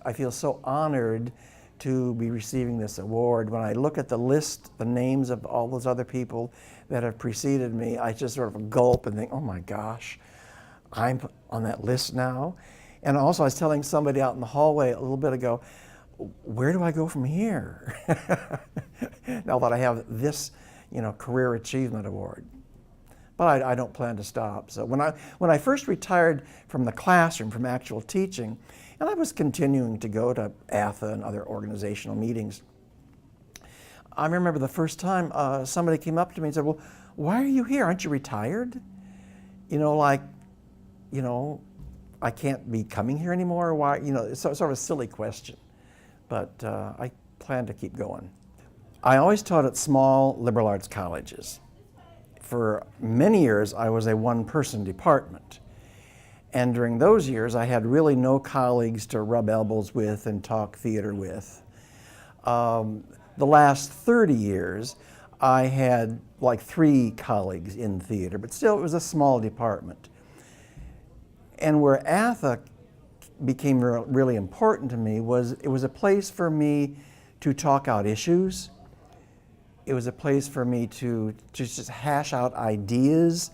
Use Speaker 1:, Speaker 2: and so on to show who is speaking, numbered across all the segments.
Speaker 1: I feel so honored to be receiving this award. When I look at the list, the names of all those other people that have preceded me, I just sort of gulp and think, oh my gosh, I'm on that list now. And also I was telling somebody out in the hallway a little bit ago, where do I go from here? Now that I have this, career achievement award. But I don't plan to stop. So when I first retired from the classroom, from actual teaching, and I was continuing to go to ATHA and other organizational meetings, I remember the first time somebody came up to me and said, well, why are you here? Aren't you retired? I can't be coming here anymore. Why? It's sort of a silly question. But I plan to keep going. I always taught at small liberal arts colleges. For many years, I was a one-person department. And during those years, I had really no colleagues to rub elbows with and talk theater with. The last 30 years, I had like 3 colleagues in theater, but still it was a small department. And where ATHA became really important to me was it was a place for me to talk out issues. It was a place for me to just hash out ideas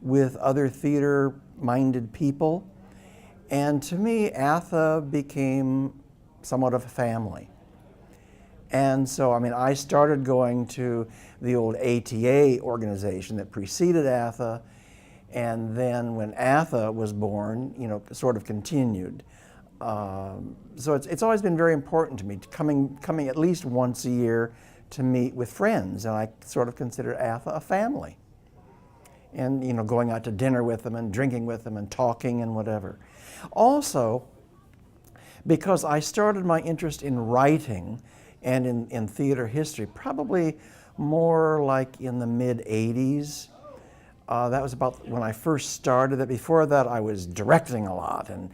Speaker 1: with other theater-minded people. And to me, ATHA became somewhat of a family. And so, I started going to the old ATA organization that preceded ATHA, and then when ATHA was born, sort of continued. So it's always been very important to me, coming at least once a year to meet with friends, and I sort of consider ATHA a family. And going out to dinner with them and drinking with them and talking and whatever. Also, because I started my interest in writing and in theater history probably more like in the mid-'80s. That was about when I first started. Before that, I was directing a lot and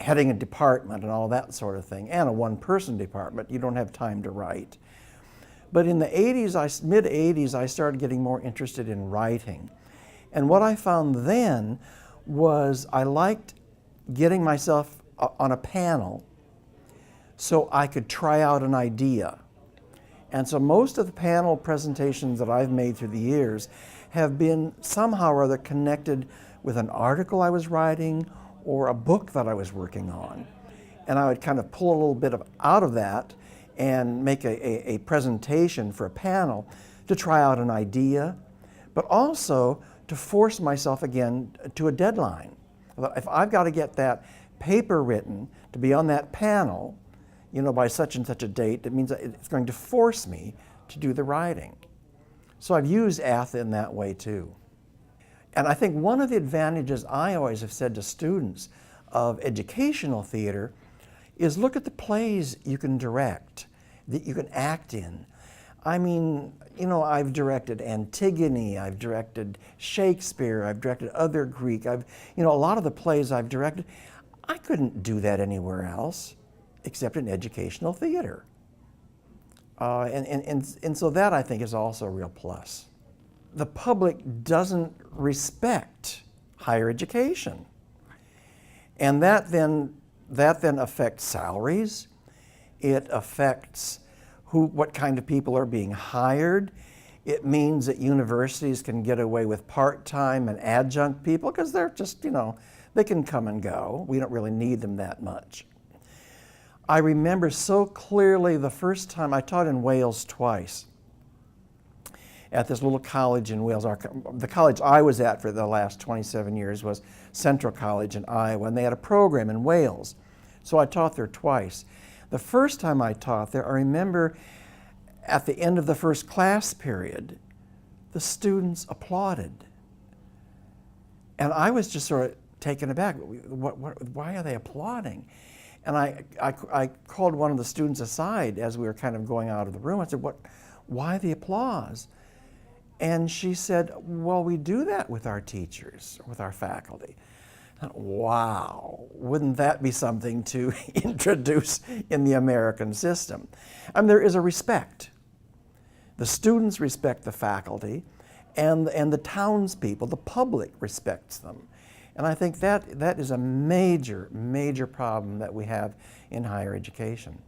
Speaker 1: heading a department and all that sort of thing, and a one-person department. You don't have time to write. But in the mid-'80s, I started getting more interested in writing. And what I found then was I liked getting myself on a panel so I could try out an idea. And so most of the panel presentations that I've made through the years have been somehow or other connected with an article I was writing or a book that I was working on. And I would kind of pull a little bit out of that and make a presentation for a panel to try out an idea, but also to force myself again to a deadline. If I've got to get that paper written to be on that panel, by such and such a date, it means that it's going to force me to do the writing. So I've used ATHA in that way too. And I think one of the advantages I always have said to students of educational theater is look at the plays you can direct, that you can act in. I've directed Antigone, I've directed Shakespeare, I've directed other Greek, a lot of the plays I've directed, I couldn't do that anywhere else except in educational theater. And so that, I think, is also a real plus. The public doesn't respect higher education. And that then affects salaries. It affects what kind of people are being hired. It means that universities can get away with part-time and adjunct people because they're just, they can come and go. We don't really need them that much. I remember so clearly the first time I taught in Wales twice at this little college in Wales. The college I was at for the last 27 years was Central College in Iowa, and they had a program in Wales. So I taught there twice. The first time I taught there, I remember at the end of the first class period, the students applauded. And I was just sort of taken aback. Why are they applauding? And I called one of the students aside as we were kind of going out of the room. I said, why the applause? And she said, well, we do that with our teachers, with our faculty. Wow, wouldn't that be something to introduce in the American system? There is a respect. The students respect the faculty, and the townspeople, the public respects them. And I think that is a major, major problem that we have in higher education.